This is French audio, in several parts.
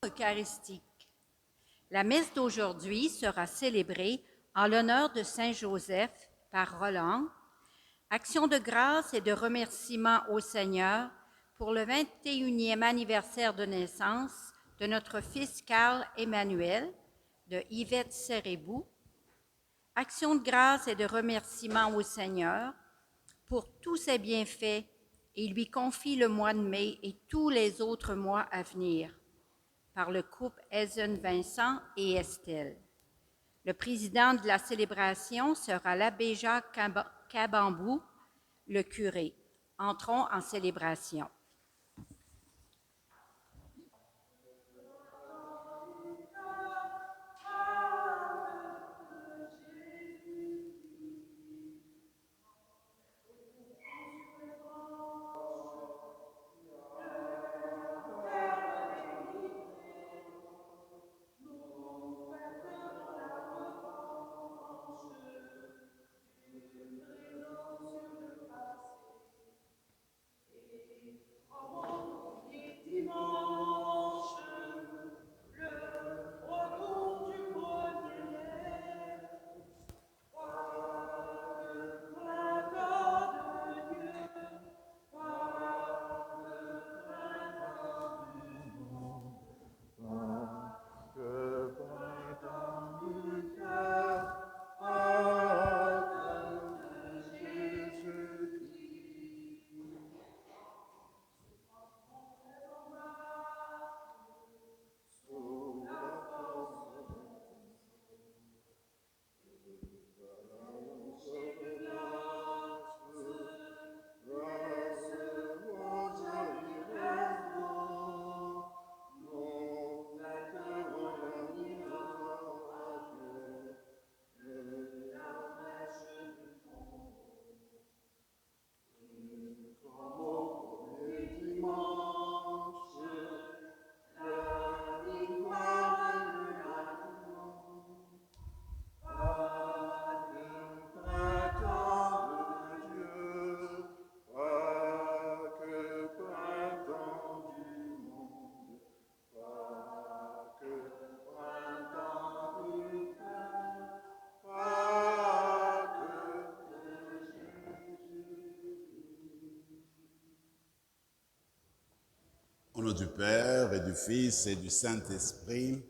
Eucharistique. La messe d'aujourd'hui sera célébrée en l'honneur de Saint Joseph par Roland. Action de grâce et de remerciement au Seigneur pour le 21e anniversaire de naissance de notre fils Carl Emmanuel, de Yvette Serébou. Action de grâce et de remerciement au Seigneur pour tous ses bienfaits et lui confie le mois de mai et tous les autres mois à venir, par le couple Ezen-Vincent et Estelle. Le président de la célébration sera l'abbé Jacques Cabambou, le curé. Entrons en célébration. Au nom du Père et du Fils et du Saint-Esprit,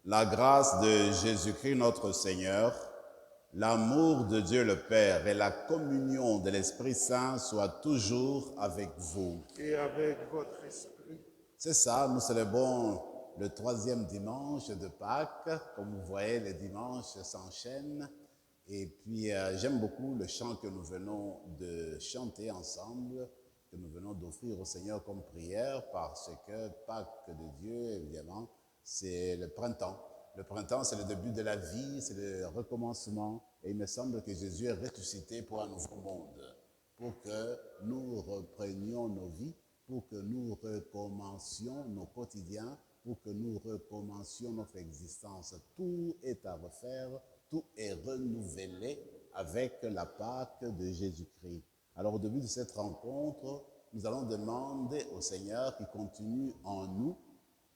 la grâce de Jésus-Christ notre Seigneur, l'amour de Dieu le Père et la communion de l'Esprit Saint soient toujours avec vous. Et avec votre esprit. C'est ça, nous célébrons le 3e dimanche de Pâques. Comme vous voyez, les dimanches s'enchaînent. Et puis, j'aime beaucoup le chant que nous venons de chanter ensemble, que nous venons d'offrir au Seigneur comme prière, parce que Pâques de Dieu, évidemment, c'est le printemps. Le printemps, c'est le début de la vie, c'est le recommencement. Et il me semble que Jésus est ressuscité pour un nouveau monde, pour que nous reprenions nos vies, pour que nous recommencions nos quotidiens, pour que nous recommencions notre existence. Tout est à refaire, tout est renouvelé avec la Pâque de Jésus-Christ. Alors au début de cette rencontre, nous allons demander au Seigneur qu'il continue en nous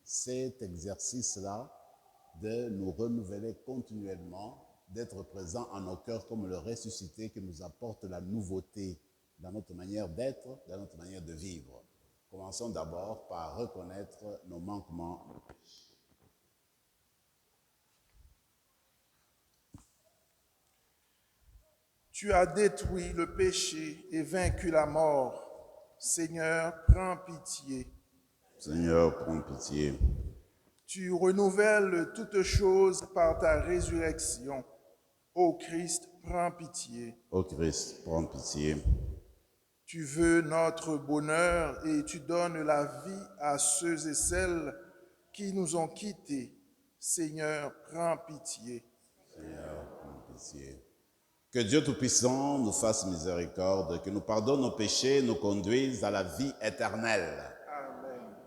cet exercice-là de nous renouveler continuellement, d'être présent en nos cœurs comme le ressuscité qui nous apporte la nouveauté dans notre manière d'être, dans notre manière de vivre. Commençons d'abord par reconnaître nos manquements, nos péchés. Tu as détruit le péché et vaincu la mort. Seigneur, prends pitié. Seigneur, prends pitié. Tu renouvelles toutes choses par ta résurrection. Ô Christ, prends pitié. Ô Christ, prends pitié. Tu veux notre bonheur et tu donnes la vie à ceux et celles qui nous ont quittés. Seigneur, prends pitié. Seigneur, prends pitié. Que Dieu Tout-Puissant nous fasse miséricorde, que nous pardonne nos péchés et nous conduise à la vie éternelle. Amen.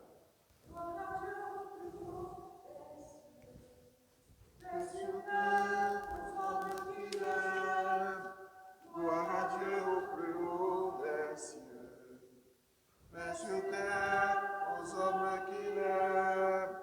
Gloire à Dieu au plus haut des cieux. Paix sur terre aux hommes qui l'aiment.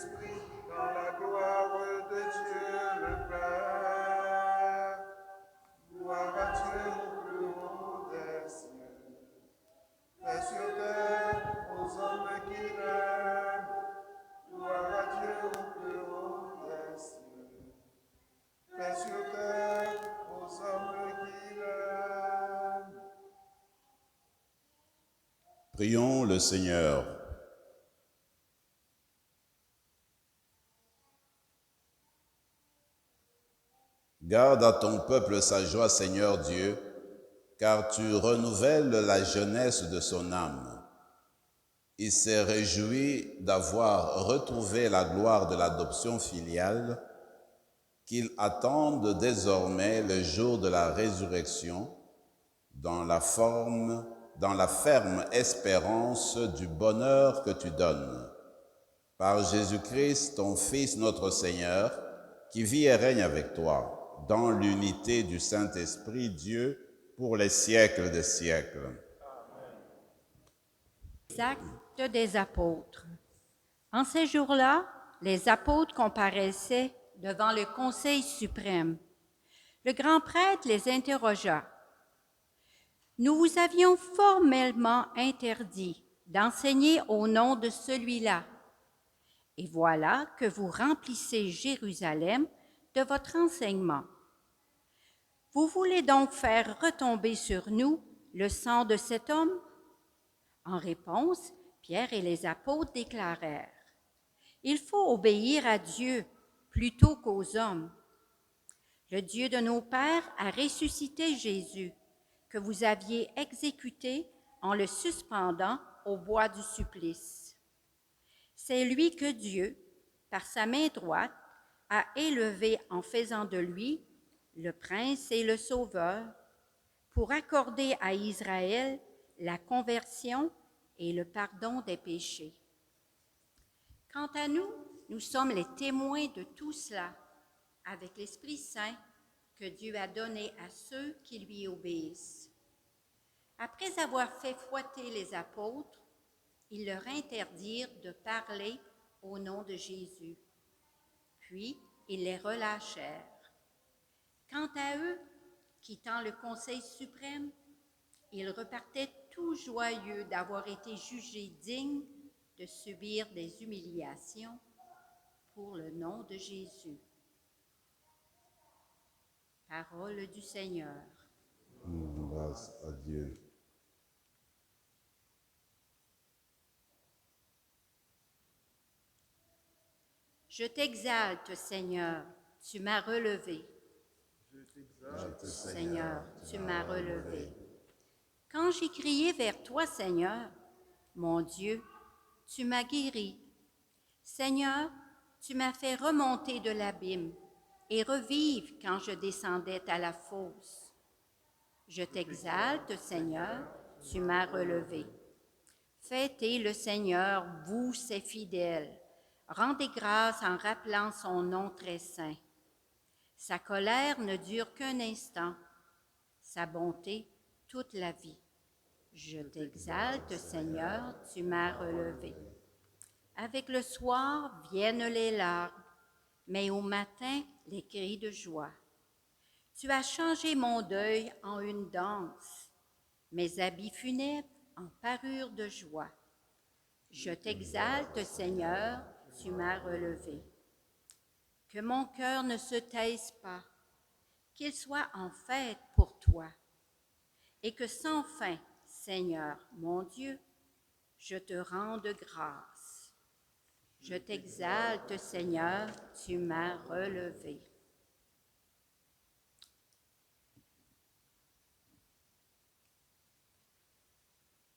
Saint-Esprit, dans la gloire de Dieu le Père. Gloire à Dieu au plus haut des cieux. Paix sur terre aux hommes qui l'aiment. Gloire à Dieu au plus haut des cieux. Paix sur terre aux hommes qui l'aiment. Prions le Seigneur. Garde à ton peuple sa joie, Seigneur Dieu, car tu renouvelles la jeunesse de son âme. Il s'est réjoui d'avoir retrouvé la gloire de l'adoption filiale, qu'il attende désormais le jour de la résurrection, dans la ferme espérance du bonheur que tu donnes. Par Jésus-Christ, ton Fils, notre Seigneur, qui vit et règne avec toi, dans l'unité du Saint-Esprit, Dieu, pour les siècles des siècles. Les actes des apôtres. En ces jours-là, les apôtres comparaissaient devant le Conseil suprême. Le grand prêtre les interrogea. « Nous vous avions formellement interdit d'enseigner au nom de celui-là. Et voilà que vous remplissez Jérusalem de votre enseignement. Vous voulez donc faire retomber sur nous le sang de cet homme? » En réponse, Pierre et les apôtres déclarèrent: « Il faut obéir à Dieu plutôt qu'aux hommes. Le Dieu de nos pères a ressuscité Jésus, que vous aviez exécuté en le suspendant au bois du supplice. C'est lui que Dieu, par sa main droite, a élevé en faisant de lui le prince et le sauveur, pour accorder à Israël la conversion et le pardon des péchés. Quant à nous, nous sommes les témoins de tout cela, avec l'Esprit Saint que Dieu a donné à ceux qui lui obéissent. » Après avoir fait fouetter les apôtres, ils leur interdirent de parler au nom de Jésus. Puis, ils les relâchèrent. Quant à eux, quittant le Conseil suprême, ils repartaient tout joyeux d'avoir été jugés dignes de subir des humiliations pour le nom de Jésus. Parole du Seigneur. Grâce à Dieu. Je t'exalte, Seigneur, tu m'as relevé. Seigneur, tu m'as relevé. Quand j'ai crié vers toi, Seigneur, mon Dieu, tu m'as guéri. Seigneur, tu m'as fait remonter de l'abîme et revivre quand je descendais à la fosse. Je t'exalte, Seigneur, tu m'as relevé. Fêtez le Seigneur, vous, ses fidèles. Rendez grâce en rappelant son nom très saint. Sa colère ne dure qu'un instant, sa bonté toute la vie. Je t'exalte, Seigneur, tu m'as relevé. Avec le soir viennent les larmes, mais au matin, les cris de joie. Tu as changé mon deuil en une danse, mes habits funèbres en parure de joie. Je t'exalte, Seigneur, tu m'as relevé. Que mon cœur ne se taise pas, qu'il soit en fête pour toi, et que sans fin, Seigneur, mon Dieu, je te rende grâce. Je t'exalte, Seigneur, tu m'as relevé.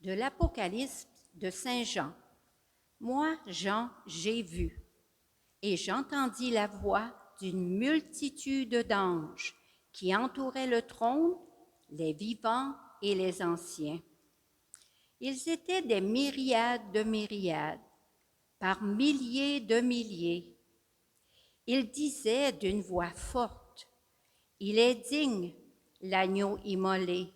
De l'Apocalypse de Saint Jean. Moi, Jean, j'ai vu, et j'entendis la voix d'une multitude d'anges qui entouraient le trône, les vivants et les anciens. Ils étaient des myriades de myriades, par milliers de milliers. Ils disaient d'une voix forte: « Il est digne, l'agneau immolé,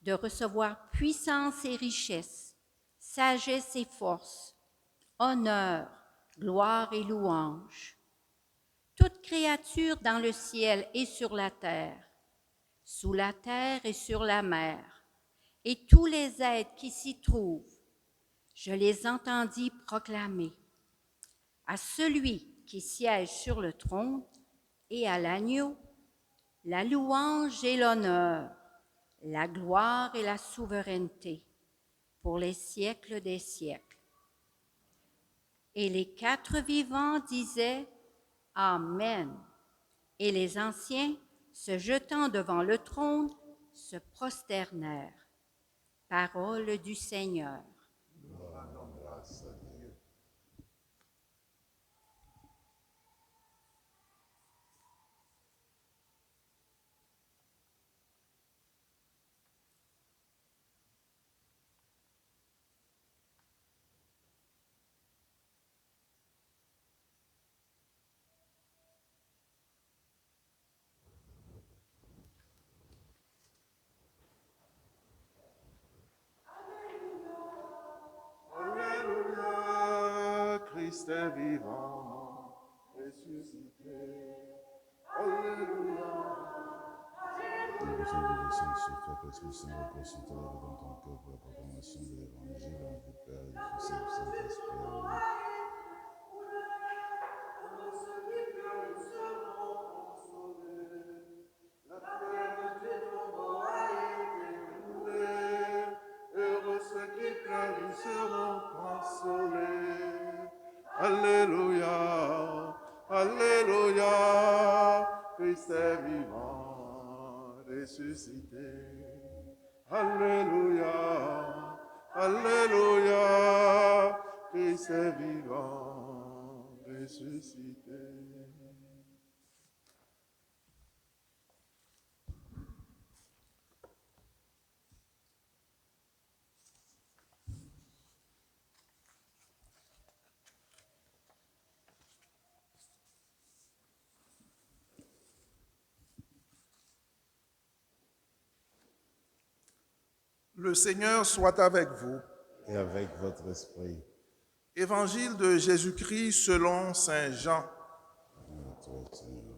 de recevoir puissance et richesse, sagesse et force, honneur, gloire et louange. Toute créature dans le ciel et sur la terre, sous la terre et sur la mer, et tous les êtres qui s'y trouvent, je les entendis proclamer à celui qui siège sur le trône et à l'agneau, la louange et l'honneur, la gloire et la souveraineté pour les siècles des siècles. Et les quatre vivants disaient « Amen ». Et les anciens, se jetant devant le trône, se prosternèrent. Parole du Seigneur. Grâce à Dieu. Alléluia, Christ est vivant, ressuscité. Alléluia. Nous vous invitons sur toi, Esprit Saint, repose sur toi, dans ton cœur pour la proclamation de l'Évangile, en nom du Père, du Fils et du Saint-Esprit. Amen. La terre du tombeau a été renouvelée. Heureux ceux qui pleurent, ils seront consolés. Alléluia, Alléluia, Christ est vivant, ressuscité. Alléluia, Alléluia, Christ est vivant, ressuscité. Le Seigneur soit avec vous. Et avec votre esprit, Évangile de Jésus-Christ selon saint Jean. à toi, Seigneur.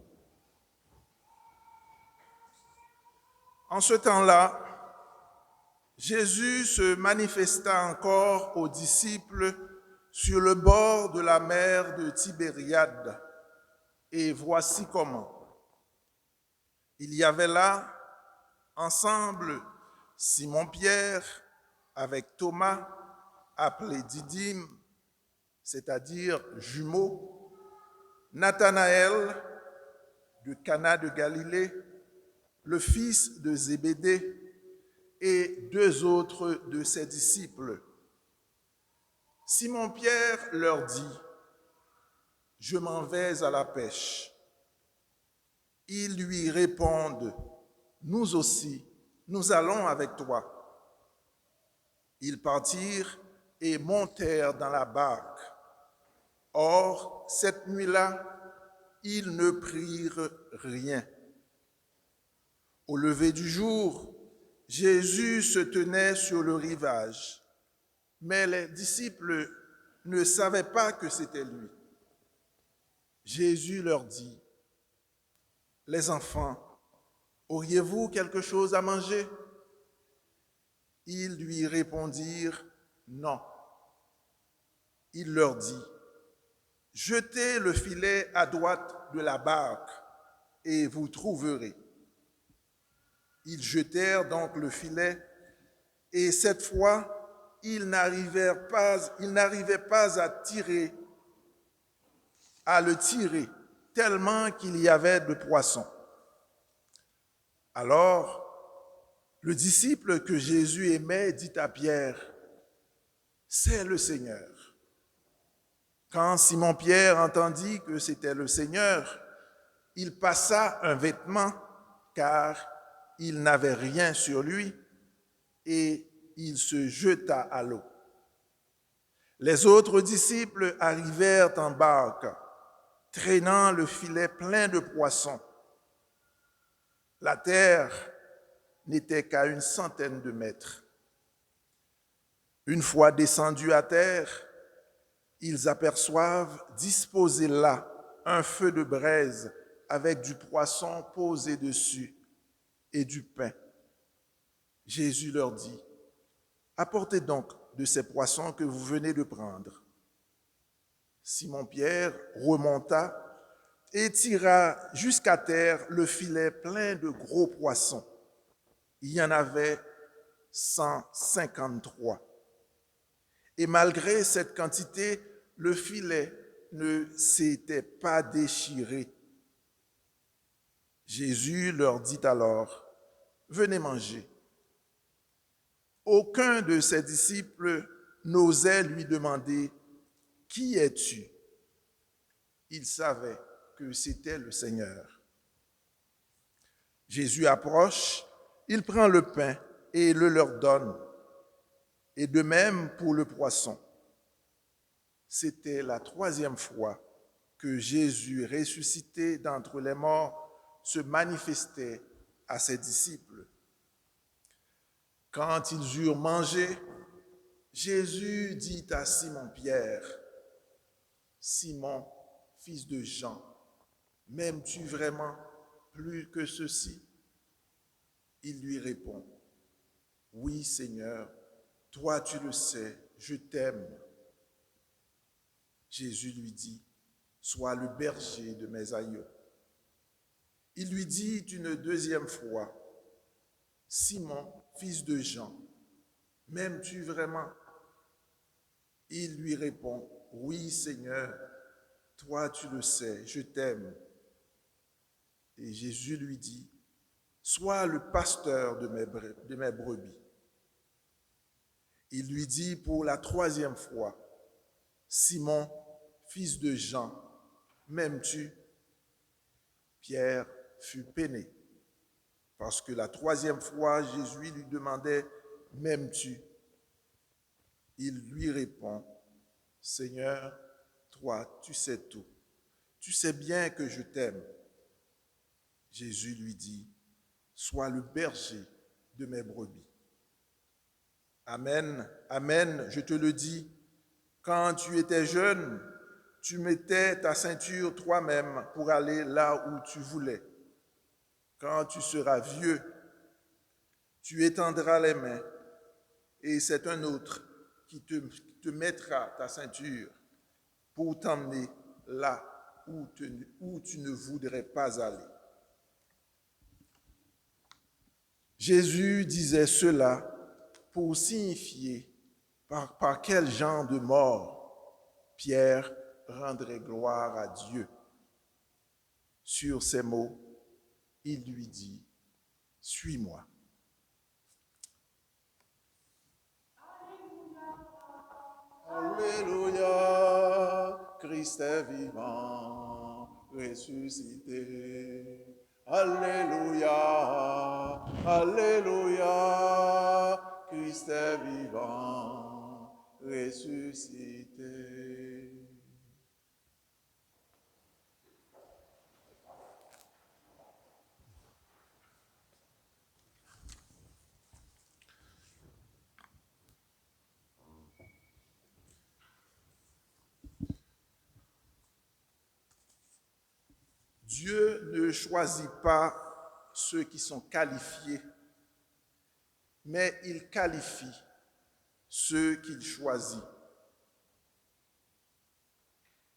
En ce temps-là, Jésus se manifesta encore aux disciples sur le bord de la mer de Tibériade. Et voici comment. Il y avait là, ensemble, Simon-Pierre avec Thomas, appelé Didyme, c'est-à-dire jumeau, Nathanaël de Cana de Galilée, le fils de Zébédée, et deux autres de ses disciples. Simon-Pierre leur dit, « Je m'en vais à la pêche. » Ils lui répondent, « Nous aussi, nous allons avec toi. » Ils partirent et montèrent dans la barque. Or, cette nuit-là, ils ne prirent rien. Au lever du jour, Jésus se tenait sur le rivage, mais les disciples ne savaient pas que c'était lui. Jésus leur dit, « Les enfants, auriez-vous quelque chose à manger ?» Ils lui répondirent, « Non. » Il leur dit, « Jetez le filet à droite de la barque et vous trouverez. » Ils jetèrent donc le filet et cette fois, ils n'arrivaient pas à le tirer, tellement qu'il y avait de poissons. Alors, le disciple que Jésus aimait dit à Pierre, « C'est le Seigneur. » Quand Simon-Pierre entendit que c'était le Seigneur, il passa un vêtement, car il n'avait rien sur lui, et il se jeta à l'eau. Les autres disciples arrivèrent en barque, traînant le filet plein de poissons. La terre n'était qu'à 100 de mètres. Une fois descendus à terre, ils aperçoivent disposé là un feu de braise avec du poisson posé dessus et du pain. Jésus leur dit, « Apportez donc de ces poissons que vous venez de prendre. » Simon-Pierre remonta et tira jusqu'à terre le filet plein de gros poissons. Il y en avait 153. Et malgré cette quantité, le filet ne s'était pas déchiré. Jésus leur dit alors, « Venez manger. » Aucun de ses disciples n'osait lui demander, « Qui es-tu » Il savait que c'était le Seigneur. Jésus approche, il prend le pain et le leur donne. Et de même pour le poisson. C'était la 3e fois que Jésus, ressuscité d'entre les morts, se manifestait à ses disciples. Quand ils eurent mangé, Jésus dit à Simon-Pierre, « Simon, fils de Jean, m'aimes-tu vraiment plus que ceci ?» Il lui répond, « Oui, Seigneur, toi tu le sais, je t'aime. » Jésus lui dit, « Sois le berger de mes agneaux. » Il lui dit une 2e fois, « Simon, fils de Jean, m'aimes-tu vraiment ?» Il lui répond, « Oui, Seigneur, toi tu le sais, je t'aime. » Et Jésus lui dit, « Sois le pasteur de mes brebis. » Il lui dit pour la 3e fois, « Simon, fils de Jean, m'aimes-tu » Pierre fut peiné, parce que la 3e fois, Jésus lui demandait, « M'aimes-tu » Il lui répond, « Seigneur, toi, tu sais tout. Tu sais bien que je t'aime. » Jésus lui dit, « Sois le berger de mes brebis. » Amen, amen, je te le dis, quand tu étais jeune, tu mettais ta ceinture toi-même pour aller là où tu voulais. Quand tu seras vieux, tu étendras les mains et c'est un autre qui te mettra ta ceinture pour t'emmener là où tu ne voudrais pas aller. Jésus disait cela pour signifier par quel genre de mort Pierre rendrait gloire à Dieu. Sur ces mots, il lui dit, « Suis-moi. » Alléluia, Christ est vivant, ressuscité. Alléluia, Alléluia, Christ est vivant, ressuscité. Dieu ne choisit pas ceux qui sont qualifiés, mais il qualifie ceux qu'il choisit.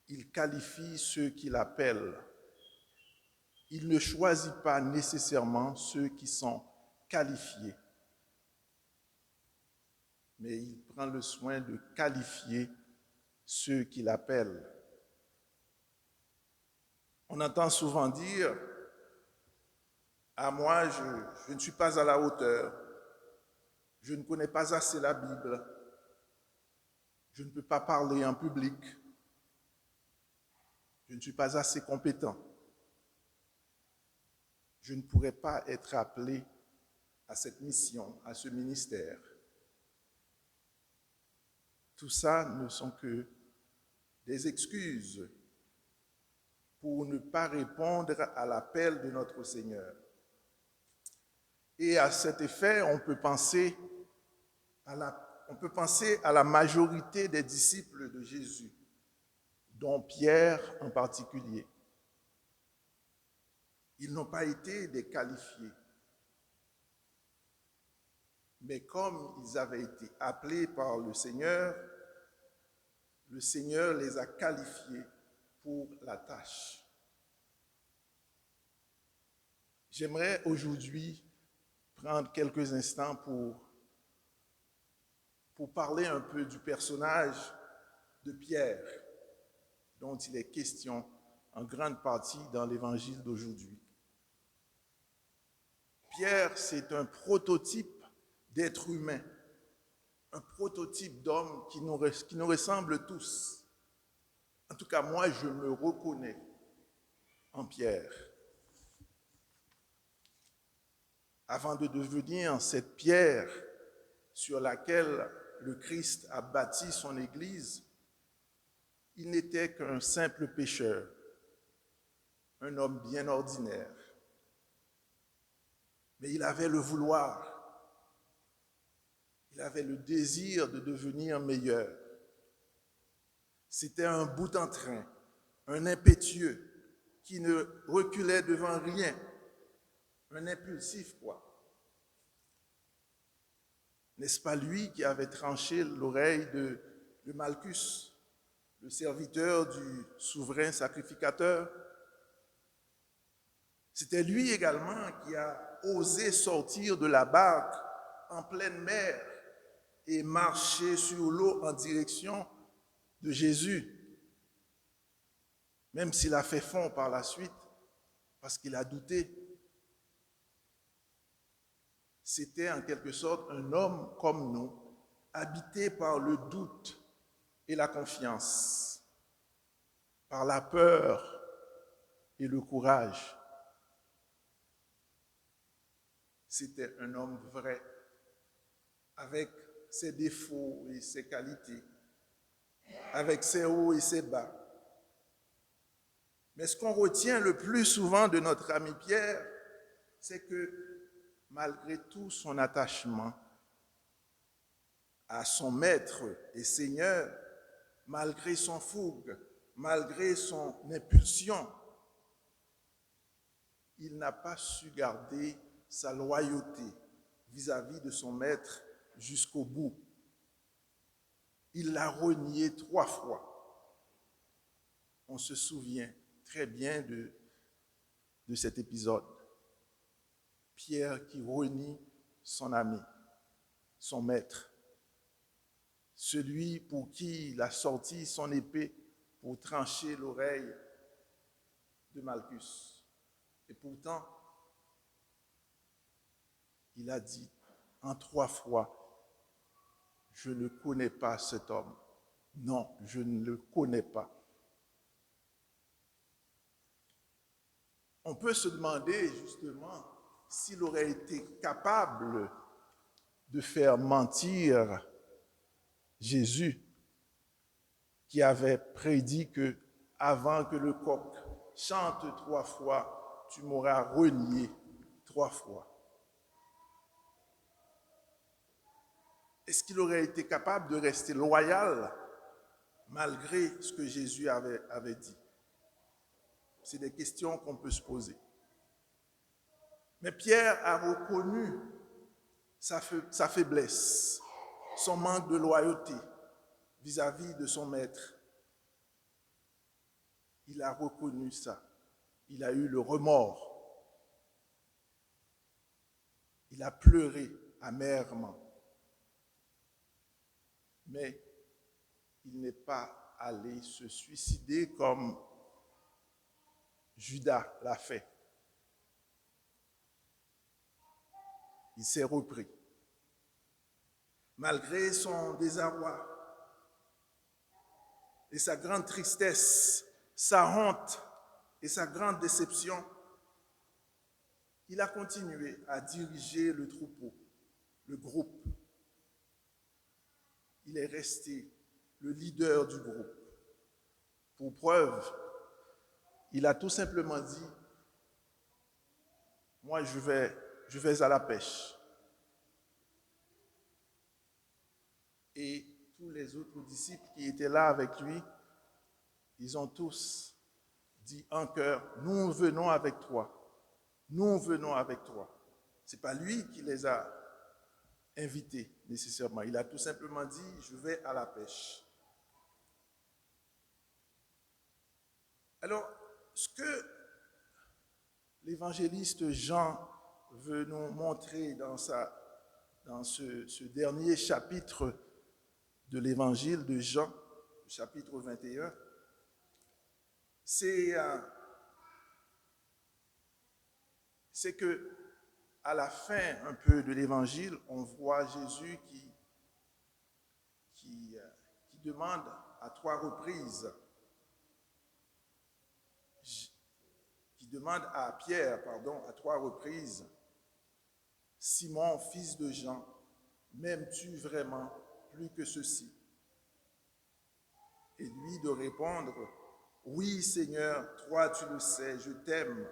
Il qualifie ceux qu'il appelle. Il ne choisit pas nécessairement ceux qui sont qualifiés, mais il prend le soin de qualifier ceux qu'il appelle. On entend souvent dire, « Ah, moi, je ne suis pas à la hauteur, je ne connais pas assez la Bible, je ne peux pas parler en public, je ne suis pas assez compétent, je ne pourrais pas être appelé à cette mission, à ce ministère. » Tout ça ne sont que des excuses pour ne pas répondre à l'appel de notre Seigneur. Et à cet effet, on peut penser à la majorité des disciples de Jésus dont Pierre en particulier. Ils n'ont pas été des qualifiés. Mais comme ils avaient été appelés par le Seigneur les a qualifiés pour la tâche. J'aimerais aujourd'hui prendre quelques instants pour parler un peu du personnage de Pierre, dont il est question en grande partie dans l'évangile d'aujourd'hui. Pierre, c'est un prototype d'être humain, un prototype d'homme qui nous ressemble tous. En tout cas, moi, je me reconnais en Pierre. Avant de devenir cette pierre sur laquelle le Christ a bâti son Église, il n'était qu'un simple pécheur, un homme bien ordinaire. Mais il avait le vouloir, il avait le désir de devenir meilleur. C'était un bout en train, un impétueux qui ne reculait devant rien, un impulsif quoi. N'est-ce pas lui qui avait tranché l'oreille de Malchus, le serviteur du souverain sacrificateur? C'était lui également qui a osé sortir de la barque en pleine mer et marcher sur l'eau en direction de Jésus, même s'il a fait fond par la suite parce qu'il a douté. C'était en quelque sorte un homme comme nous, habité par le doute et la confiance, par la peur et le courage. C'était un homme vrai, avec ses défauts et ses qualités, avec ses hauts et ses bas. Mais ce qu'on retient le plus souvent de notre ami Pierre, c'est que malgré tout son attachement à son maître et Seigneur, malgré son fougue, malgré son impulsion, il n'a pas su garder sa loyauté vis-à-vis de son maître jusqu'au bout. Il l'a renié 3 fois. On se souvient très bien de cet épisode. Pierre qui renie son ami, son maître, celui pour qui il a sorti son épée pour trancher l'oreille de Malchus. Et pourtant, il a dit en 3 fois, je ne connais pas cet homme. Non, je ne le connais pas. On peut se demander justement s'il aurait été capable de faire mentir Jésus, qui avait prédit que avant que le coq chante 3 fois, tu m'auras renié 3 fois. Est-ce qu'il aurait été capable de rester loyal malgré ce que Jésus avait dit? C'est des questions qu'on peut se poser. Mais Pierre a reconnu sa faiblesse, son manque de loyauté vis-à-vis de son maître. Il a reconnu ça. Il a eu le remords. Il a pleuré amèrement. Mais il n'est pas allé se suicider comme Judas l'a fait. Il s'est repris. Malgré son désarroi et sa grande tristesse, sa honte et sa grande déception, il a continué à diriger le troupeau, le groupe. Il est resté le leader du groupe. Pour preuve, il a tout simplement dit, moi je vais à la pêche. Et tous les autres disciples qui étaient là avec lui ils ont tous dit en chœur, nous venons avec toi, nous venons avec toi. Ce n'est pas lui qui les a invités nécessairement. Il a tout simplement dit, je vais à la pêche. Alors, ce que l'évangéliste Jean veut nous montrer dans ce dernier chapitre de l'évangile de Jean, chapitre 21, c'est que à la fin un peu de l'évangile, on voit Jésus qui demande à 3 reprises, qui demande à Pierre, à 3 reprises, Simon, fils de Jean, m'aimes-tu vraiment plus que ceci? Et lui de répondre, oui Seigneur, toi tu le sais, je t'aime.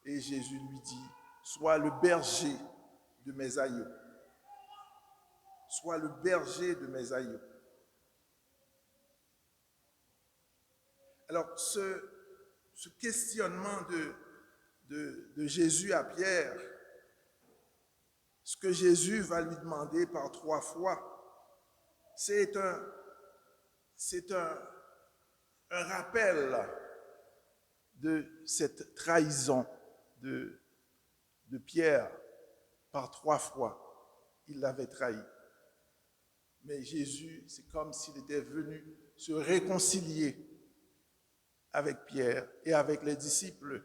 Et Jésus lui dit, sois le berger de mes agneaux. Sois le berger de mes agneaux. Alors, ce questionnement de Jésus à Pierre, ce que Jésus va lui demander par 3 fois, c'est un rappel de cette trahison de Pierre. Par 3 fois, il l'avait trahi. Mais Jésus, c'est comme s'il était venu se réconcilier avec Pierre et avec les disciples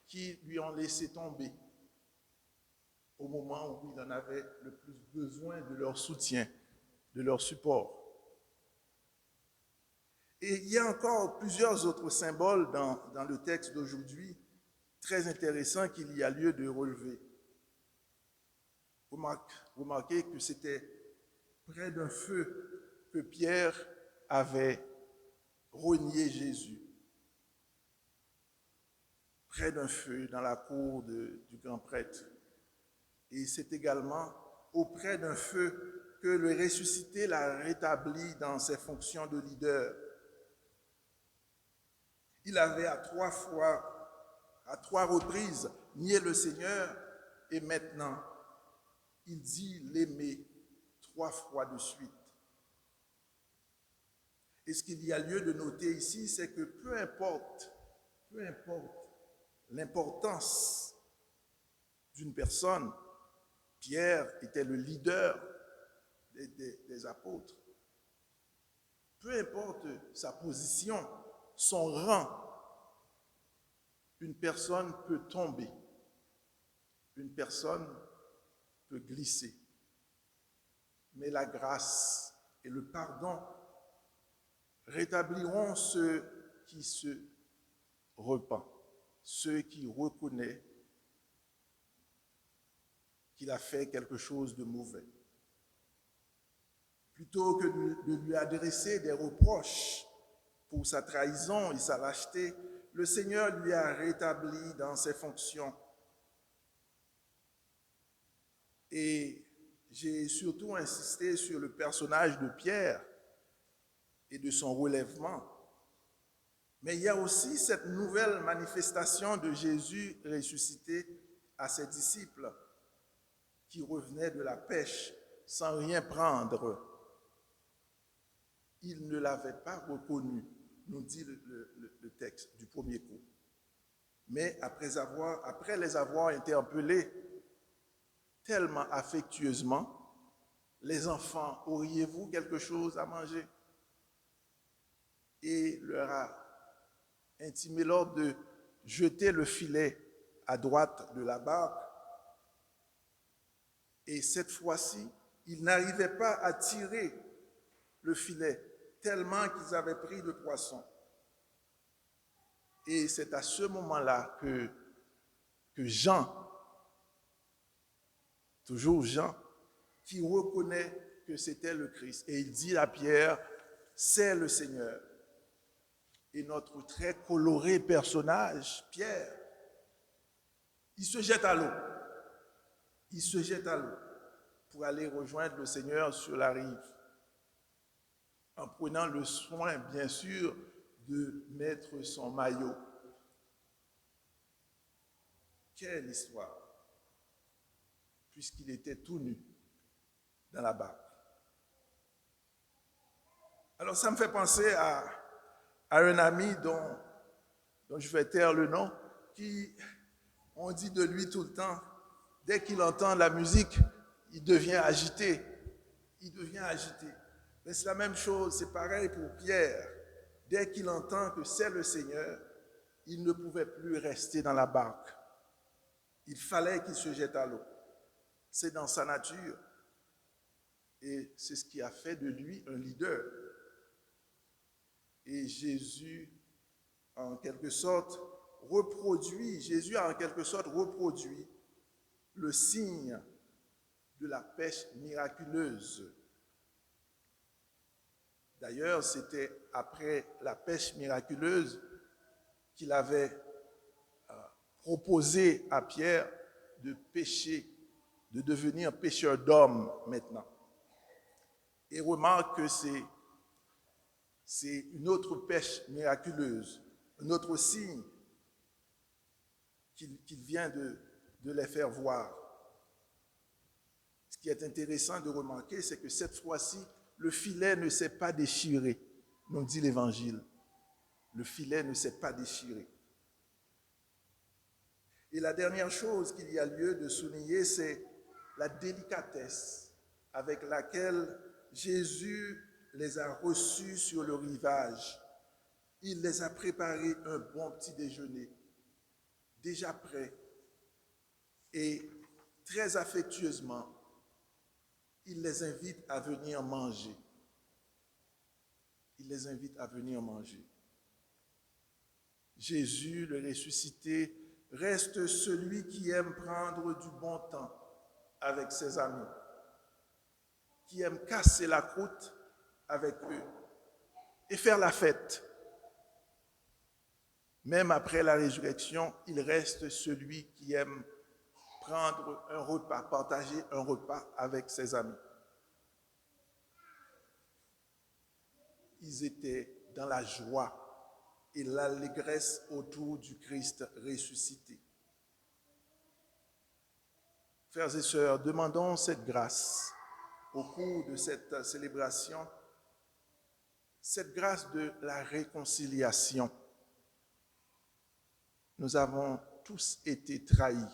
qui lui ont laissé tomber au moment où il en avait le plus besoin de leur soutien, de leur support. Et il y a encore plusieurs autres symboles dans le texte d'aujourd'hui, très intéressants qu'il y a lieu de relever. Remarquez que c'était près d'un feu que Pierre avait renié Jésus. Près d'un feu dans la cour du grand prêtre. Et c'est également auprès d'un feu que le ressuscité l'a rétabli dans ses fonctions de leader. Il avait à 3 reprises nié le Seigneur et maintenant il dit l'aimer 3 fois de suite. Et ce qu'il y a lieu de noter ici, c'est que peu importe l'importance d'une personne, Pierre était le leader des apôtres. Peu importe sa position, son rang, une personne peut tomber, une personne peut glisser. Mais la grâce et le pardon rétabliront ceux qui se repentent, ceux qui reconnaissent qu'il a fait quelque chose de mauvais. Plutôt que de lui adresser des reproches pour sa trahison et sa lâcheté, le Seigneur lui a rétabli dans ses fonctions. Et j'ai surtout insisté sur le personnage de Pierre et de son relèvement. Mais il y a aussi cette nouvelle manifestation de Jésus ressuscité à ses disciples qui revenaient de la pêche sans rien prendre. Ils ne l'avaient pas reconnu, nous dit le texte du premier coup. Mais après les avoir interpellés tellement affectueusement, les enfants, auriez-vous quelque chose à manger? Et leur a intimé l'ordre de jeter le filet à droite de la barque. Et cette fois-ci, ils n'arrivaient pas à tirer le filet, tellement qu'ils avaient pris de poissons. Et c'est à ce moment-là que Jean, toujours Jean, qui reconnaît que c'était le Christ. Et il dit à Pierre, c'est le Seigneur. Et notre très coloré personnage, Pierre, il se jette à l'eau. Il se jette à l'eau pour aller rejoindre le Seigneur sur la rive. En prenant le soin, bien sûr, de mettre son maillot. Quelle histoire! Puisqu'il était tout nu dans la barque. Alors ça me fait penser à un ami dont je vais taire le nom, qui, on dit de lui tout le temps, dès qu'il entend la musique, il devient agité. Il devient agité. Mais c'est la même chose, c'est pareil pour Pierre. Dès qu'il entend que c'est le Seigneur, il ne pouvait plus rester dans la barque. Il fallait qu'il se jette à l'eau. C'est dans sa nature. Et c'est ce qui a fait de lui un leader. Et Jésus a en quelque sorte reproduit le signe de la pêche miraculeuse. D'ailleurs, c'était après la pêche miraculeuse qu'il avait proposé à Pierre de pêcher, de devenir pêcheur d'hommes maintenant. Et remarque que c'est une autre pêche miraculeuse, un autre signe qu'il vient de les faire voir. Ce qui est intéressant de remarquer, c'est que cette fois-ci, le filet ne s'est pas déchiré, nous dit l'Évangile. Le filet ne s'est pas déchiré. Et la dernière chose qu'il y a lieu de souligner, c'est la délicatesse avec laquelle Jésus les a reçus sur le rivage. Il les a préparés un bon petit déjeuner, déjà prêt, et très affectueusement, il les invite à venir manger. Il les invite à venir manger. Jésus, le ressuscité, reste celui qui aime prendre du bon temps avec ses amis, qui aime casser la croûte avec eux et faire la fête. Même après la résurrection, il reste celui qui aime prendre un repas, partager un repas avec ses amis. Ils étaient dans la joie et l'allégresse autour du Christ ressuscité. Frères et sœurs, demandons cette grâce au cours de cette célébration, cette grâce de la réconciliation. Nous avons tous été trahis,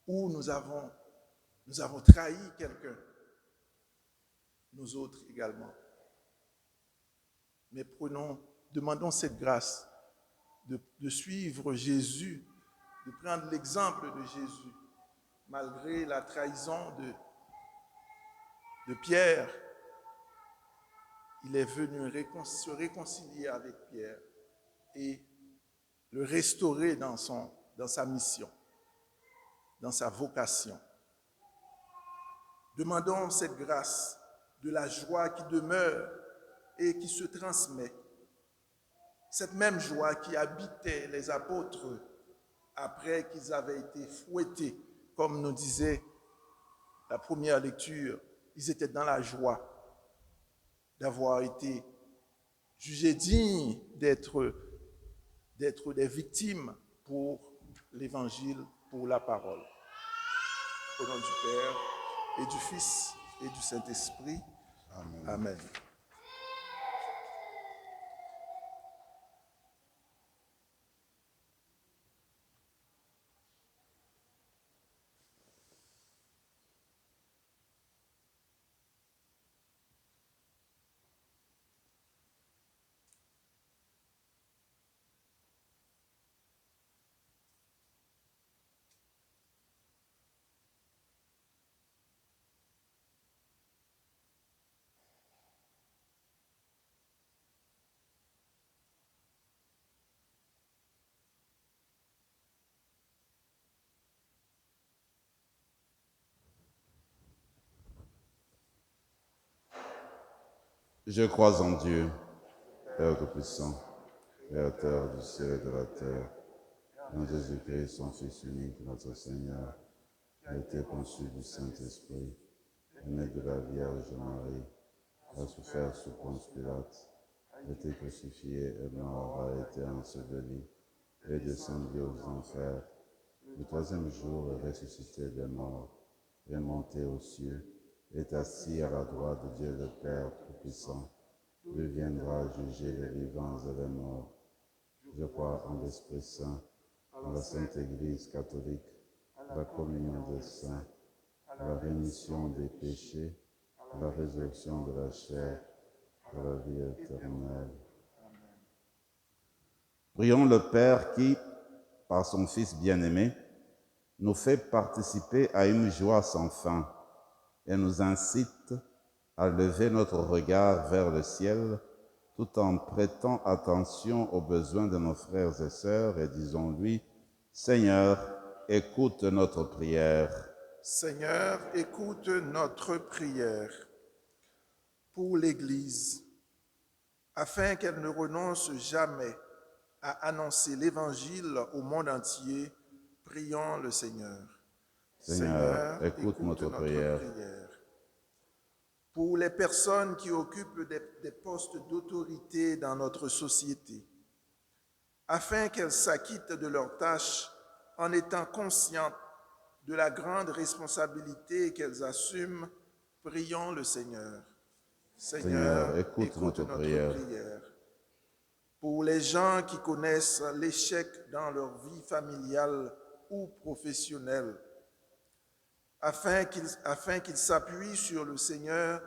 ou nous avons trahi quelqu'un, nous autres également. Mais demandons cette grâce de suivre Jésus, de prendre l'exemple de Jésus, malgré la trahison de Pierre. Il est venu se réconcilier avec Pierre et le restaurer dans sa mission, dans sa vocation. Demandons cette grâce de la joie qui demeure et qui se transmet. Cette même joie qui habitait les apôtres après qu'ils avaient été fouettés, comme nous disait la première lecture. Ils étaient dans la joie d'avoir été jugés dignes d'être des victimes pour l'Évangile, pour la parole. Au nom du Père et du Fils et du Saint-Esprit. Amen. Amen. Je crois en Dieu, Père Tout-Puissant, Créateur du ciel et de la terre, en Jésus-Christ, son Fils unique, notre Seigneur, qui a été conçu du Saint-Esprit, né de la Vierge Marie, a souffert sous Ponce Pilate, a été crucifié, est mort, a été enseveli, est descendu aux enfers. Le troisième jour est ressuscité des morts, est monté aux cieux, est assis à la droite de Dieu le Père Tout-Puissant. Il viendra juger les vivants et les morts. Je crois en l'Esprit Saint, en la Sainte Église catholique, à la communion des saints, à la rémission des péchés, à la résurrection de la chair, à la vie éternelle. Prions le Père qui, par son Fils bien-aimé, nous fait participer à une joie sans fin et nous incite à lever notre regard vers le ciel tout en prêtant attention aux besoins de nos frères et sœurs et disons-lui, Seigneur, écoute notre prière. Seigneur, écoute notre prière pour l'Église, afin qu'elle ne renonce jamais à annoncer l'Évangile au monde entier. Prions le Seigneur. Seigneur, écoute notre prière. Pour les personnes qui occupent des postes d'autorité dans notre société, afin qu'elles s'acquittent de leurs tâches en étant conscientes de la grande responsabilité qu'elles assument, prions le Seigneur. Seigneur, écoute notre prière. Pour les gens qui connaissent l'échec dans leur vie familiale ou professionnelle, afin qu'ils s'appuient sur le Seigneur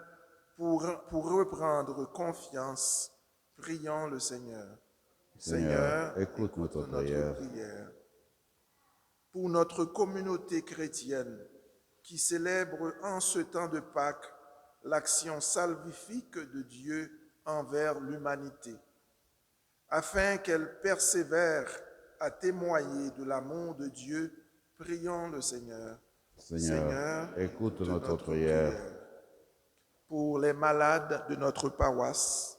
pour reprendre confiance, prions le Seigneur. Seigneur, écoute notre prière. Pour notre communauté chrétienne qui célèbre en ce temps de Pâques l'action salvifique de Dieu envers l'humanité, afin qu'elle persévère à témoigner de l'amour de Dieu, prions le Seigneur. Seigneur, écoute notre prière. Pour les malades de notre paroisse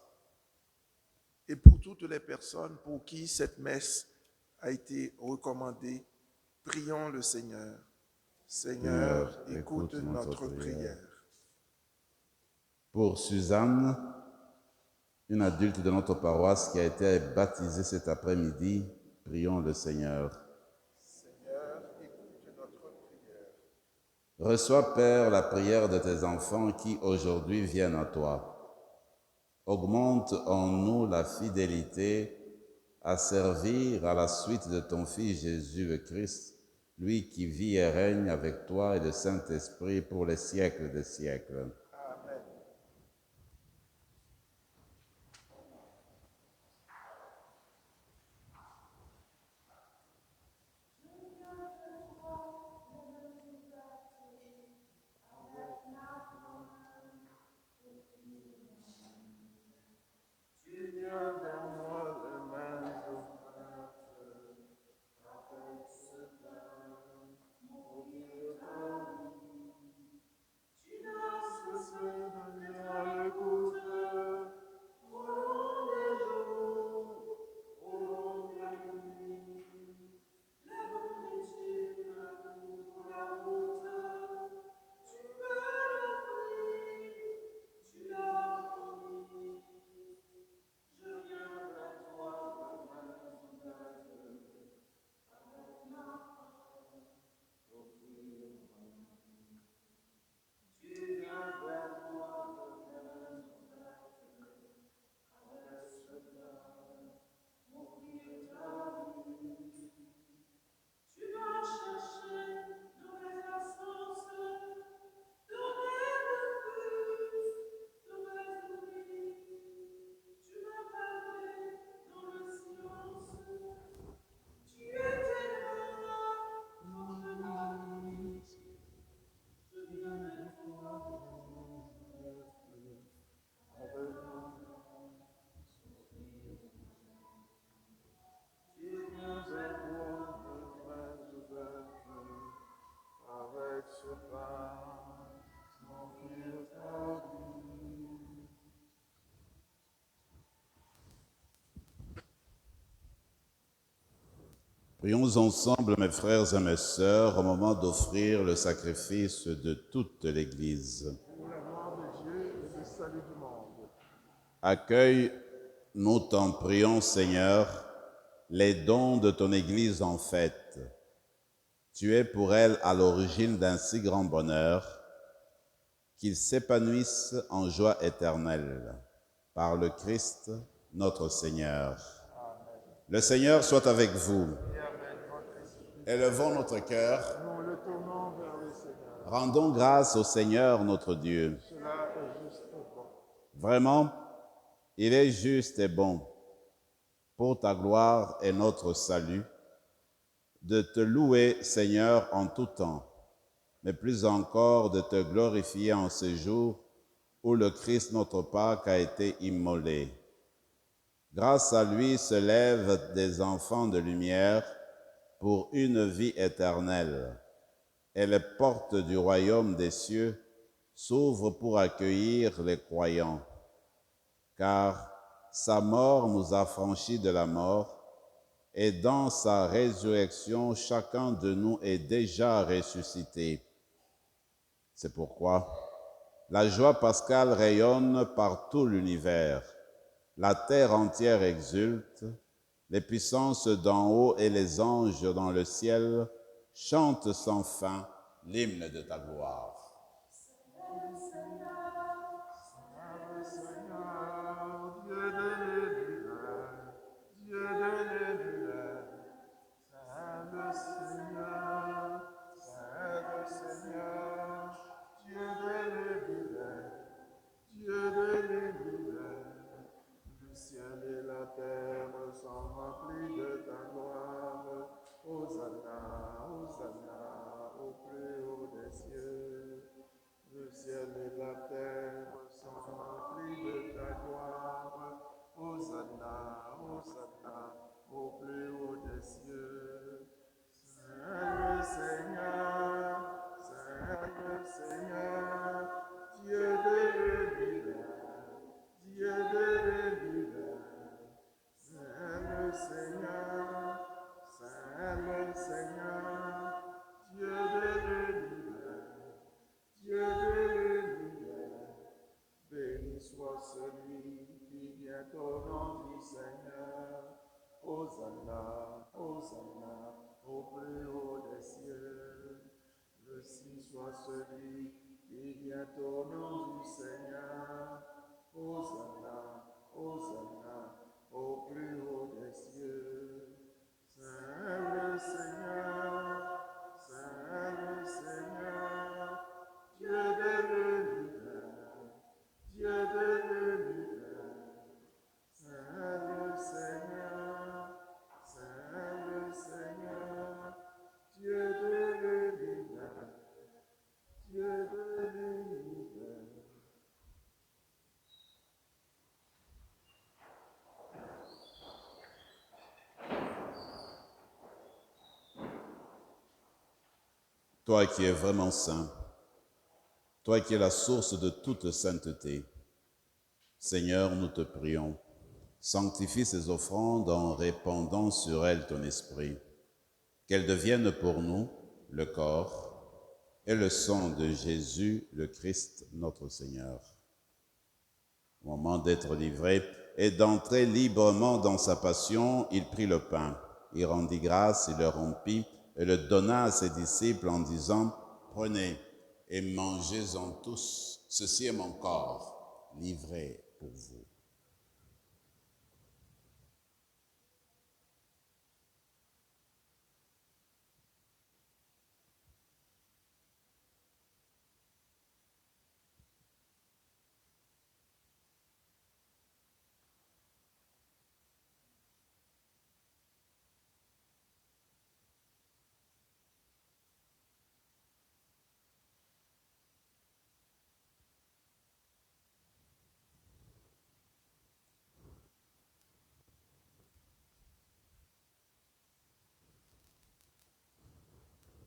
et pour toutes les personnes pour qui cette messe a été recommandée, prions le Seigneur. Seigneur, écoute notre prière. Pour Suzanne, une adulte de notre paroisse qui a été baptisée cet après-midi, prions le Seigneur. Seigneur, écoute notre prière. Reçois, Père, la prière de tes enfants qui aujourd'hui viennent à toi. Augmente en nous la fidélité à servir à la suite de ton Fils Jésus le Christ, lui qui vit et règne avec toi et le Saint-Esprit pour les siècles des siècles. Amen. Prions ensemble, mes frères et mes sœurs, au moment d'offrir le sacrifice de toute l'Église. Pour la gloire de Dieu et le salut du monde. Accueille Nous t'en prions, Seigneur, les dons de ton Église en fête. Tu es pour elle à l'origine d'un si grand bonheur qu'ils s'épanouissent en joie éternelle. Par le Christ, notre Seigneur. Le Seigneur soit avec vous. Élevons notre cœur. Nous le tournons vers le Seigneur. Rendons grâce au Seigneur notre Dieu. Cela est juste et bon. Vraiment, il est juste et bon, pour ta gloire et notre salut, de te louer, Seigneur, en tout temps, mais plus encore de te glorifier en ce jour où le Christ notre Pâque a été immolé. Grâce à lui se lèvent des enfants de lumière pour une vie éternelle, et les portes du royaume des cieux s'ouvrent pour accueillir les croyants. Car sa mort nous a franchis de la mort, et dans sa résurrection, chacun de nous est déjà ressuscité. C'est pourquoi la joie pascale rayonne par tout l'univers. La terre entière exulte, les puissances d'en haut et les anges dans le ciel chantent sans fin l'hymne de ta gloire. Le ciel et la terre sont remplis de ta gloire. Hosanna, Hosanna, au plus haut des cieux. Le ciel et la terre sont remplis de ta gloire. Hosanna, Hosanna, au plus haut des cieux. Saint le Seigneur, Dieu de l'univers, Dieu de l'univers. Saint le Seigneur, Dieu de l'univers, Dieu de l'univers. Béni soit celui qui vient au nom du Seigneur. Hosanna, Hosanna, au plus haut des cieux. Béni soit celui qui vient au nom du Seigneur. Hosanna, Hosanna, au plus haut des cieux. Saint le Seigneur, Dieu de l'univers, Dieu de l'univers. Saint le Seigneur, Dieu de l'univers, Dieu de l'univers. Toi qui es vraiment saint, toi qui es la source de toute sainteté, Seigneur, nous te prions, sanctifie ces offrandes en répandant sur elles ton esprit, qu'elles deviennent pour nous le corps et le sang de Jésus, le Christ, notre Seigneur. Au moment d'être livré et d'entrer librement dans sa passion, il prit le pain, il rendit grâce, il le rompit et le donna à ses disciples en disant « Prenez et mangez-en tous, ceci est mon corps, livré pour vous. »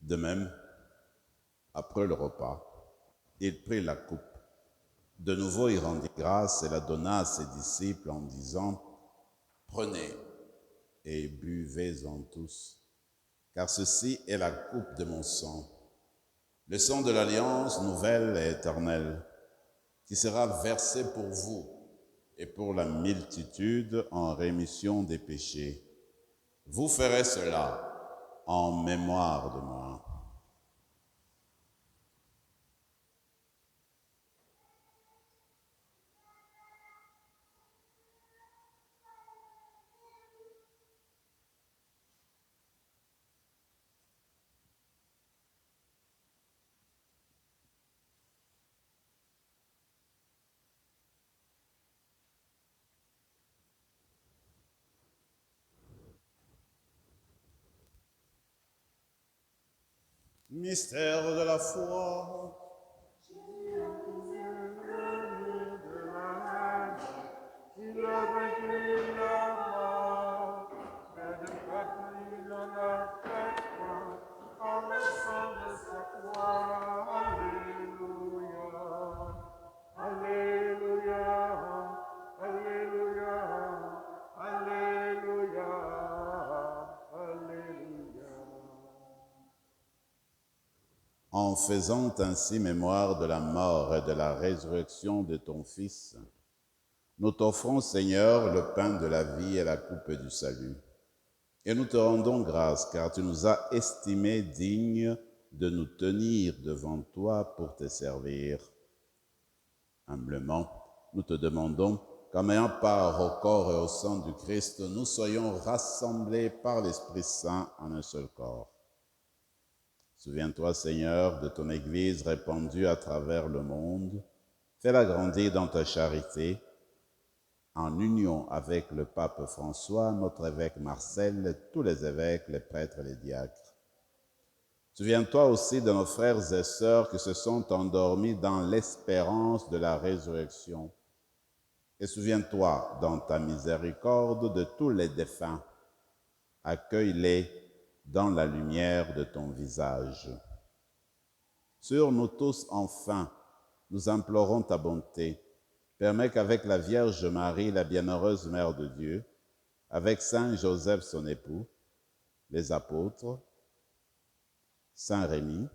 De même, après le repas, il prit la coupe. De nouveau, il rendit grâce et la donna à ses disciples en disant « Prenez et buvez-en tous, car ceci est la coupe de mon sang, le sang de l'alliance nouvelle et éternelle, qui sera versé pour vous et pour la multitude en rémission des péchés. Vous ferez cela en mémoire de moi. Mystère de la foi. Il a vaincu la mort, mais de peuple il en a fait point, en le sang de sa croix. Alléluia, Alléluia, Alléluia, Alléluia, Alléluia. En faisant ainsi mémoire de la mort et de la résurrection de ton Fils, nous t'offrons, Seigneur, le pain de la vie et la coupe du salut. Et nous te rendons grâce, car tu nous as estimés dignes de nous tenir devant toi pour te servir. Humblement, nous te demandons qu'en ayant part au corps et au sang du Christ, nous soyons rassemblés par l'Esprit Saint en un seul corps. Souviens-toi, Seigneur, de ton Église répandue à travers le monde. Fais-la grandir dans ta charité, en union avec le pape François, notre évêque Marcel, tous les évêques, les prêtres et les diacres. Souviens-toi aussi de nos frères et sœurs qui se sont endormis dans l'espérance de la résurrection. Et souviens-toi, dans ta miséricorde, de tous les défunts. Accueille-les dans la lumière de ton visage. Sur nous tous, enfin, nous implorons ta bonté. Permets qu'avec la Vierge Marie, la bienheureuse Mère de Dieu, avec Saint Joseph son époux, les apôtres, Saint Rémy,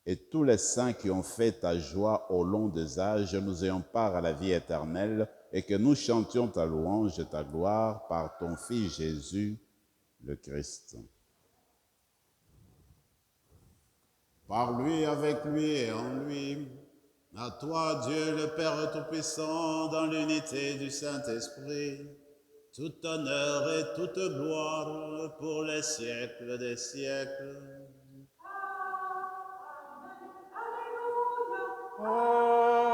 et tous les saints qui ont fait ta joie au long des âges, nous ayons part à la vie éternelle et que nous chantions ta louange et ta gloire par ton Fils Jésus, le Christ. Par lui, avec lui et en lui, à toi, Dieu le Père Tout-Puissant, dans l'unité du Saint-Esprit, tout honneur et toute gloire pour les siècles des siècles. Amen,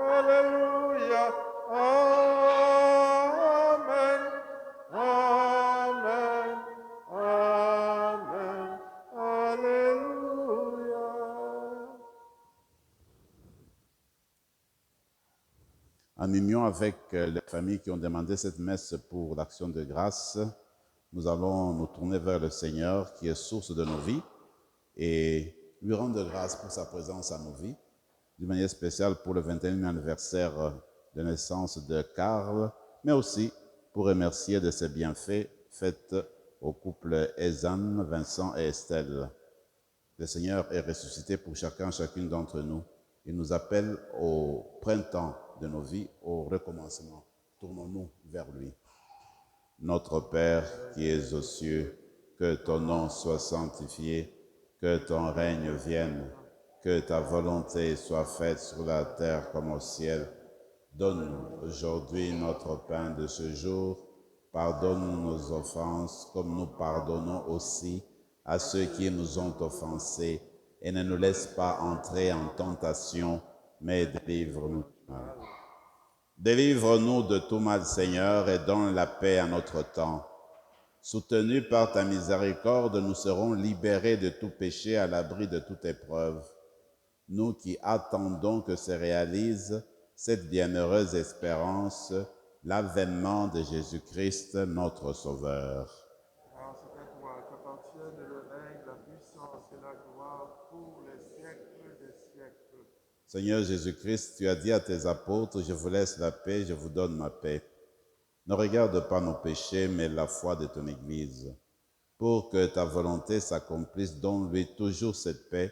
Alléluia, Amen, Amen, Amen, Alléluia. En union avec les familles qui ont demandé cette messe pour l'action de grâce, nous allons nous tourner vers le Seigneur qui est source de nos vies et lui rendre grâce pour sa présence à nos vies, d'une manière spéciale pour le 21e anniversaire de naissance de Karl, mais aussi pour remercier de ses bienfaits faits au couple Ezanne, Vincent et Estelle. Le Seigneur est ressuscité pour chacune d'entre nous. Il nous appelle au printemps de nos vies, au recommencement. Tournons-nous vers lui. Notre Père qui es aux cieux, que ton nom soit sanctifié, que ton règne vienne, que ta volonté soit faite sur la terre comme au ciel. Donne-nous aujourd'hui notre pain de ce jour. Pardonne nos offenses comme nous pardonnons aussi à ceux qui nous ont offensés. Et ne nous laisse pas entrer en tentation, mais délivre-nous du mal. Délivre-nous de tout mal, Seigneur, et donne la paix à notre temps. Soutenus par ta miséricorde, nous serons libérés de tout péché, à l'abri de toute épreuve. Nous qui attendons que se réalise cette bienheureuse espérance, l'avènement de Jésus-Christ, notre Sauveur. Car c'est à toi qu'appartiennent le règne, la puissance et la gloire pour les siècles des siècles. Seigneur Jésus-Christ, tu as dit à tes apôtres, je vous laisse la paix, je vous donne ma paix. Ne regarde pas nos péchés, mais la foi de ton Église, pour que ta volonté s'accomplisse, donne-lui toujours cette paix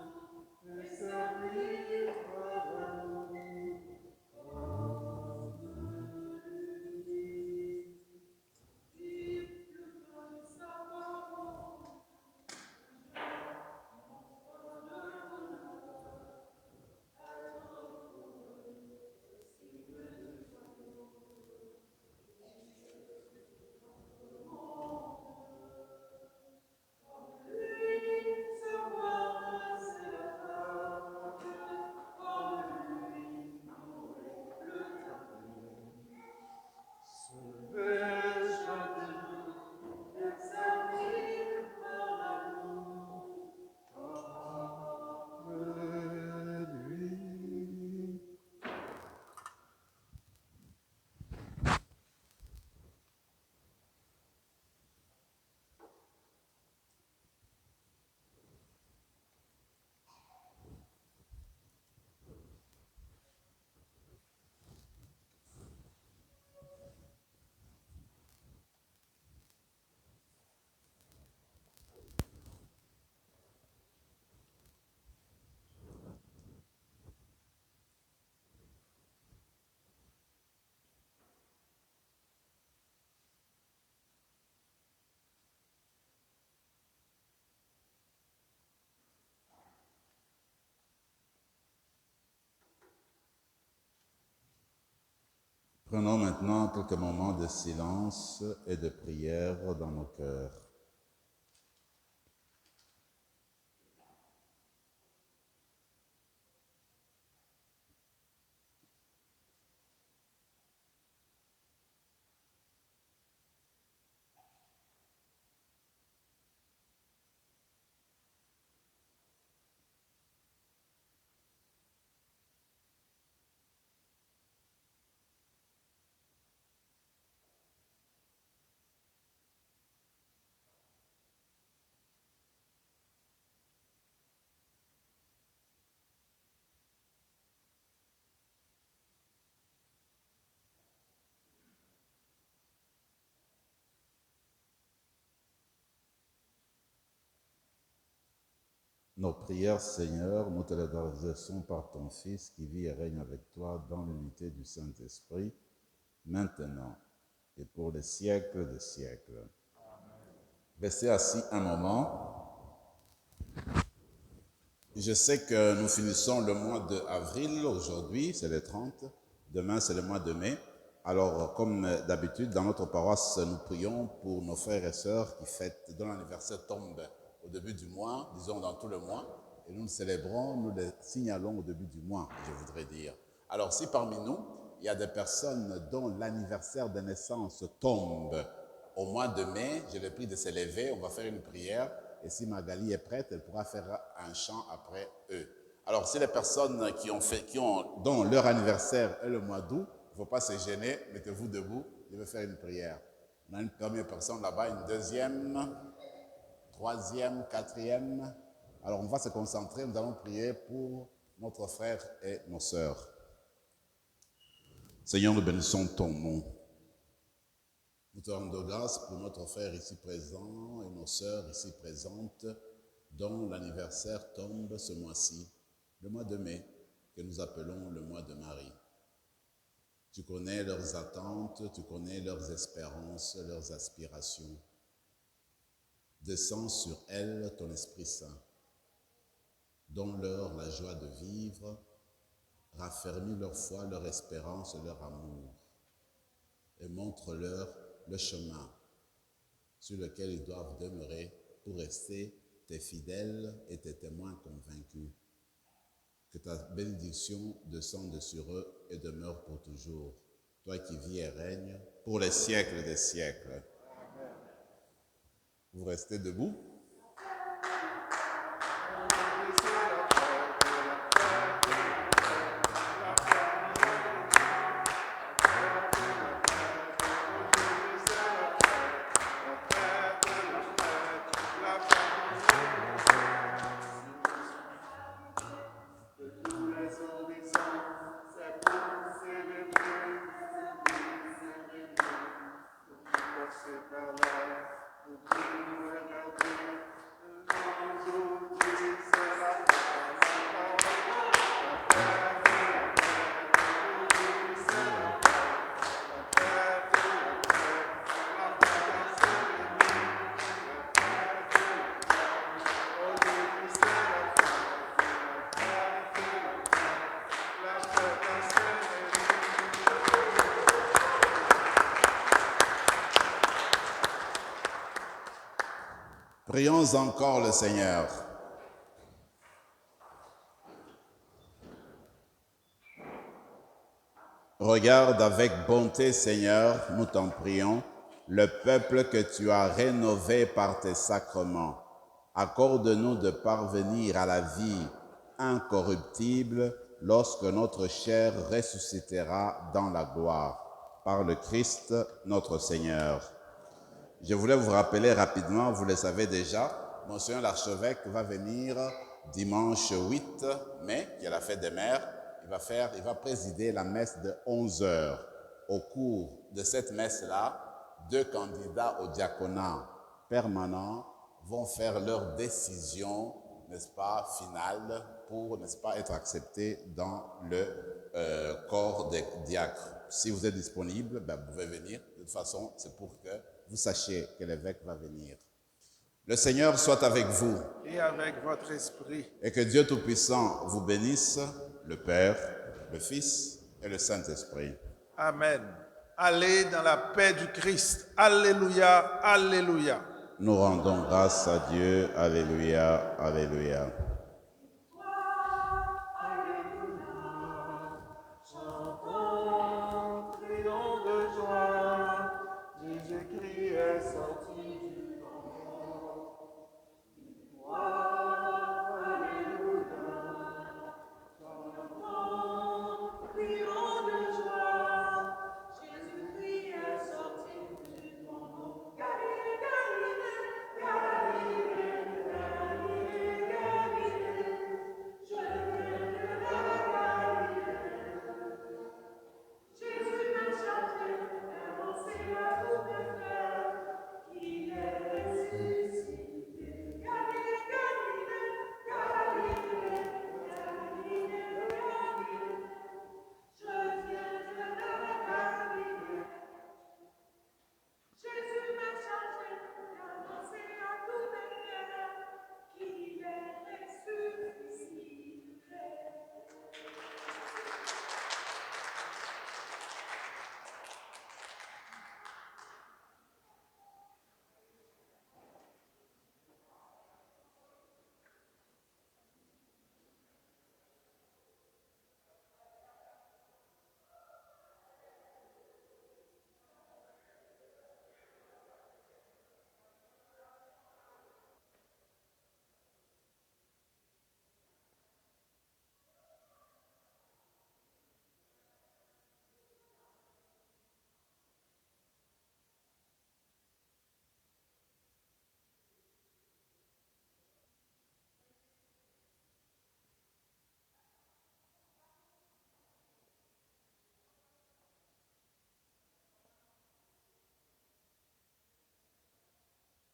Prenons maintenant quelques moments de silence et de prière dans nos cœurs. Nos prières, Seigneur, nous te les adressons par ton Fils qui vit et règne avec toi dans l'unité du Saint-Esprit, maintenant et pour les siècles des siècles. Restez assis un moment. Je sais que nous finissons le mois d'avril aujourd'hui, c'est le 30. Demain, c'est le mois de mai. Alors, comme d'habitude, dans notre paroisse, nous prions pour nos frères et sœurs qui fêtent, dont l'anniversaire tombe au début du mois, disons dans tout le mois, et nous le célébrons, nous le signalons au début du mois, je voudrais dire. Alors, si parmi nous, il y a des personnes dont l'anniversaire de naissance tombe au mois de mai, je les prie de s'élever, on va faire une prière, et si Magali est prête, elle pourra faire un chant après eux. Alors, si les personnes dont leur anniversaire est le mois d'août, il ne faut pas se gêner, mettez-vous debout, je vais faire une prière. On a une première personne là-bas, une deuxième, troisième, quatrième. Alors, on va se concentrer, nous allons prier pour notre frère et nos sœurs. Seigneur, nous bénissons ton nom. Nous te rendons grâce pour notre frère ici présent et nos sœurs ici présentes, dont l'anniversaire tombe ce mois-ci, le mois de mai, que nous appelons le mois de Marie. Tu connais leurs attentes, tu connais leurs espérances, leurs aspirations. Descends sur elles ton Esprit Saint. Donne-leur la joie de vivre, raffermis leur foi, leur espérance, leur amour, et montre-leur le chemin sur lequel ils doivent demeurer pour rester tes fidèles et tes témoins convaincus. Que ta bénédiction descende sur eux et demeure pour toujours. Toi qui vis et règnes pour les siècles des siècles. Amen. Vous restez debout. Prions encore le Seigneur. Regarde avec bonté, Seigneur, nous t'en prions, le peuple que tu as rénové par tes sacrements. Accorde-nous de parvenir à la vie incorruptible lorsque notre chair ressuscitera dans la gloire. Par le Christ, notre Seigneur. Je voulais vous rappeler rapidement, vous le savez déjà, Monseigneur l'archevêque va venir dimanche 8 mai, qui est la fête des mères. Il va présider la messe de 11h. Au cours de cette messe-là, 2 candidats au diaconat permanent vont faire leur décision, n'est-ce pas, finale, pour, n'est-ce pas, être acceptés dans le corps des diacres. Si vous êtes disponible, vous pouvez venir. De toute façon, c'est pour que vous sachiez que l'évêque va venir. Le Seigneur soit avec vous. Et avec votre esprit. Et que Dieu Tout-Puissant vous bénisse, le Père, le Fils et le Saint-Esprit. Amen. Allez dans la paix du Christ. Alléluia, alléluia. Nous rendons grâce à Dieu. Alléluia, alléluia.